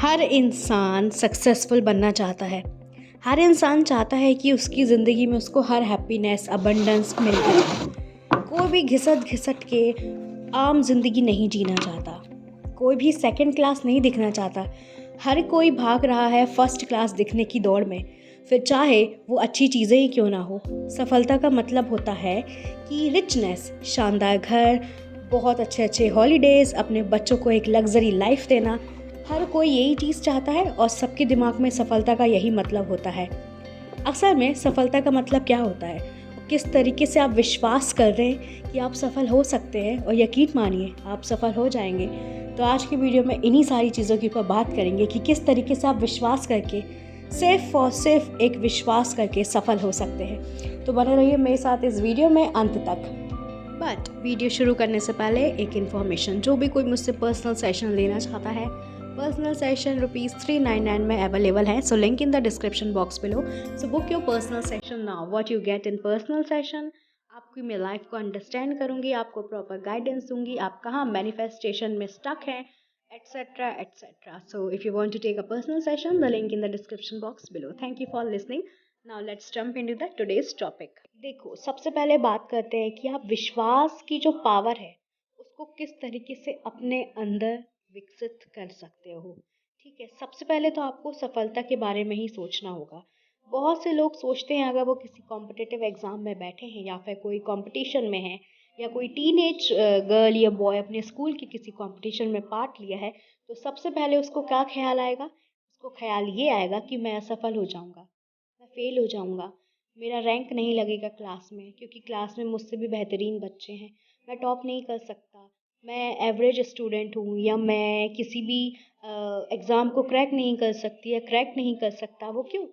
हर इंसान सक्सेसफुल बनना चाहता है। हर इंसान चाहता है कि उसकी ज़िंदगी में उसको हर हैप्पीनेस, अबंडेंस मिलती रहे। कोई भी घिसट के आम ज़िंदगी नहीं जीना चाहता। कोई भी सेकंड क्लास नहीं दिखना चाहता। हर कोई भाग रहा है फर्स्ट क्लास दिखने की दौड़ में। फिर चाहे वो अच्छी चीज़ें ही क्यों ना हो। सफलता का मतलब होता है कि रिचनेस, शानदार घर, बहुत अच्छे हॉलीडेज़, अपने बच्चों को एक लग्जरी लाइफ देना। हर कोई यही चीज़ चाहता है और सबके दिमाग में सफलता का यही मतलब होता है। अक्सर में सफलता का मतलब क्या होता है, किस तरीके से आप विश्वास कर रहे हैं कि आप सफल हो सकते हैं, और यकीन मानिए आप सफल हो जाएंगे। तो आज की वीडियो में इन्हीं सारी चीज़ों के ऊपर बात करेंगे कि किस तरीके से आप विश्वास करके सिर्फ और सिर्फ एक विश्वास करके सफल हो सकते हैं। तो बने रहिए मेरे साथ इस वीडियो में अंत तक। बट वीडियो शुरू करने से पहले एक इन्फॉर्मेशन, जो भी कोई मुझसे पर्सनल सेशन लेना चाहता है, पर्सनल सेशन ₹399 में अवेलेबल है। So link in the description box below. So book your personal session now. What you get in personal session, आपकी मैं लाइफ को अंडरस्टैंड करूँगी, आपको प्रॉपर गाइडेंस दूंगी, आप कहाँ मैनिफेस्टेशन में स्टक हैं, etcetera etcetera. So if you want to take a personal session, the link in the description box below. Thank you for listening. Now let's jump into the today's topic. देखो, सबसे पहले बात करते हैं कि आप विश्वास की जो पावर है उसको किस तरीके से अपने अंदर विकसित कर सकते हो। ठीक है, सबसे पहले तो आपको सफलता के बारे में ही सोचना होगा। बहुत से लोग सोचते हैं, अगर वो किसी कॉम्पिटिटिव एग्जाम में बैठे हैं या फिर कोई कंपटीशन में है, या कोई टीनेज गर्ल या बॉय अपने स्कूल के किसी कंपटीशन में पार्ट लिया है, तो सबसे पहले उसको क्या ख्याल आएगा? उसको ख्याल ये आएगा कि मैं असफल हो जाऊंगा, मैं फेल हो जाऊंगा, मेरा रैंक नहीं लगेगा क्लास में, क्योंकि क्लास में मुझसे भी बेहतरीन बच्चे हैं, मैं टॉप नहीं कर सकता, मैं एवरेज स्टूडेंट हूँ, या मैं किसी भी एग्ज़ाम को क्रैक नहीं कर सकती या क्रैक नहीं कर सकता। वो क्यों?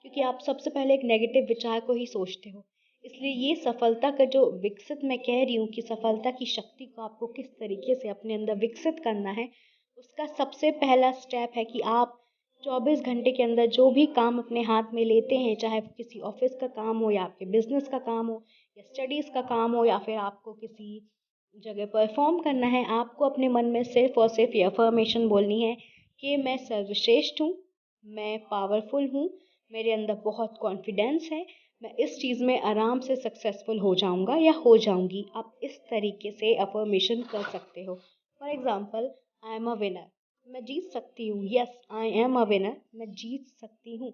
क्योंकि आप सबसे पहले एक नेगेटिव विचार को ही सोचते हो। इसलिए ये सफलता का जो विकसित, मैं कह रही हूँ कि सफलता की शक्ति को आपको किस तरीके से अपने अंदर विकसित करना है, उसका सबसे पहला स्टेप है कि आप 24 घंटे के अंदर जो भी काम अपने हाथ में लेते हैं, चाहे वो किसी ऑफिस का काम हो, या आपके बिजनेस का काम हो, या स्टडीज़ का काम हो, या फिर आपको किसी जगह परफॉर्म करना है, आपको अपने मन में सिर्फ और सिर्फ ये अफर्मेशन बोलनी है कि मैं सर्वश्रेष्ठ हूँ, मैं पावरफुल हूँ, मेरे अंदर बहुत कॉन्फिडेंस है, मैं इस चीज़ में आराम से सक्सेसफुल हो जाऊँगा या हो जाऊँगी। आप इस तरीके से अफर्मेशन कर सकते हो। For example, I am a winner, मैं जीत सकती हूँ। Yes, I am a winner, मैं जीत सकती हूँ,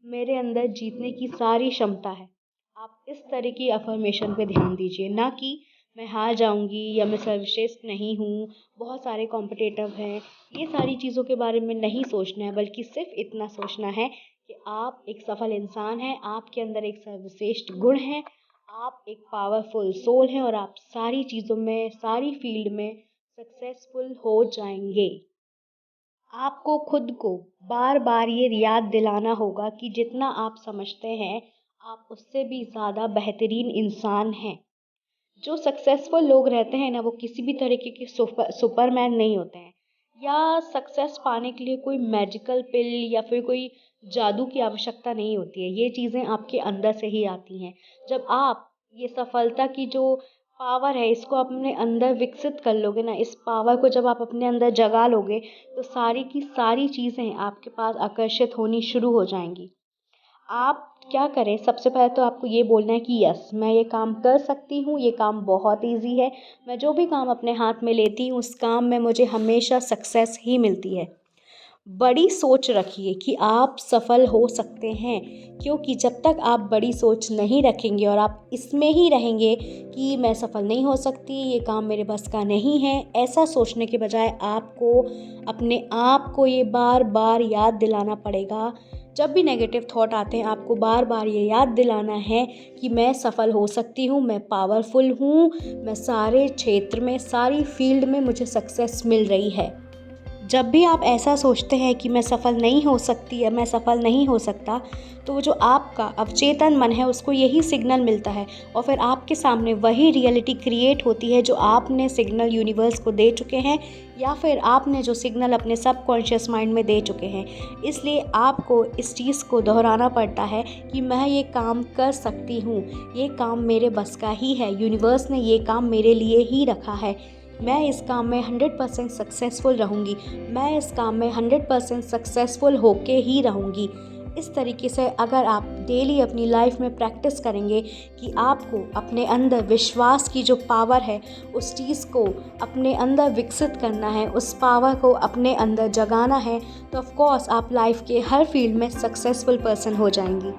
मेरे अंदर जीतने की सारी क्षमता है। आप इस तरह की अफर्मेशन पे ध्यान दीजिए, ना कि मैं हार जाऊंगी या मैं सर्वश्रेष्ठ नहीं हूँ, बहुत सारे कॉम्पिटिटिव हैं। ये सारी चीज़ों के बारे में नहीं सोचना है, बल्कि सिर्फ इतना सोचना है कि आप एक सफल इंसान हैं, आपके अंदर एक सर्वश्रेष्ठ गुण है, आप एक पावरफुल सोल हैं, और आप सारी चीज़ों में, सारी फील्ड में सक्सेसफुल हो जाएंगे। आपको खुद को बार बार ये याद दिलाना होगा कि जितना आप समझते हैं, आप उससे भी ज़्यादा बेहतरीन इंसान हैं। जो सक्सेसफुल लोग रहते हैं ना, वो किसी भी तरीके के सुपरमैन नहीं होते हैं, या सक्सेस पाने के लिए कोई मैजिकल पिल या फिर कोई जादू की आवश्यकता नहीं होती है। ये चीज़ें आपके अंदर से ही आती हैं। जब आप ये सफलता की जो पावर है, इसको अपने अंदर विकसित कर लोगे ना, इस पावर को जब आप अपने अंदर जगा लोगे, तो सारी की सारी चीज़ें आपके पास आकर्षित होनी शुरू हो जाएंगी। आप क्या करें, सबसे पहले तो आपको ये बोलना है कि यस, मैं ये काम कर सकती हूँ, ये काम बहुत इजी है, मैं जो भी काम अपने हाथ में लेती हूँ उस काम में मुझे हमेशा सक्सेस ही मिलती है। बड़ी सोच रखिए कि आप सफल हो सकते हैं, क्योंकि जब तक आप बड़ी सोच नहीं रखेंगे और आप इसमें ही रहेंगे कि मैं सफल नहीं हो सकती, ये काम मेरे बस का नहीं है, ऐसा सोचने के बजाय आपको अपने आप को ये बार बार याद दिलाना पड़ेगा। जब भी नेगेटिव थॉट आते हैं, आपको बार बार ये याद दिलाना है कि मैं सफल हो सकती हूँ, मैं पावरफुल हूँ, मैं सारे क्षेत्र में, सारी फील्ड में मुझे सक्सेस मिल रही है। जब भी आप ऐसा सोचते हैं कि मैं सफल नहीं हो सकती या मैं सफल नहीं हो सकता, तो वो जो आपका अवचेतन मन है उसको यही सिग्नल मिलता है, और फिर आपके सामने वही रियलिटी क्रिएट होती है जो आपने सिग्नल यूनिवर्स को दे चुके हैं, या फिर आपने जो सिग्नल अपने सबकॉन्शियस माइंड में दे चुके हैं। इसलिए आपको इस चीज़ को दोहराना पड़ता है कि मैं ये काम कर सकती हूँ, ये काम मेरे बस का ही है, यूनिवर्स ने ये काम मेरे लिए ही रखा है। मैं इस काम में 100% सक्सेसफुल रहूँगी, मैं इस काम में 100% सक्सेसफुल होके ही रहूँगी। इस तरीके से अगर आप डेली अपनी लाइफ में प्रैक्टिस करेंगे कि आपको अपने अंदर विश्वास की जो पावर है उस चीज़ को अपने अंदर विकसित करना है, उस पावर को अपने अंदर जगाना है, तो ऑफ कोर्स आप लाइफ के हर फील्ड में सक्सेसफुल पर्सन हो जाएंगी।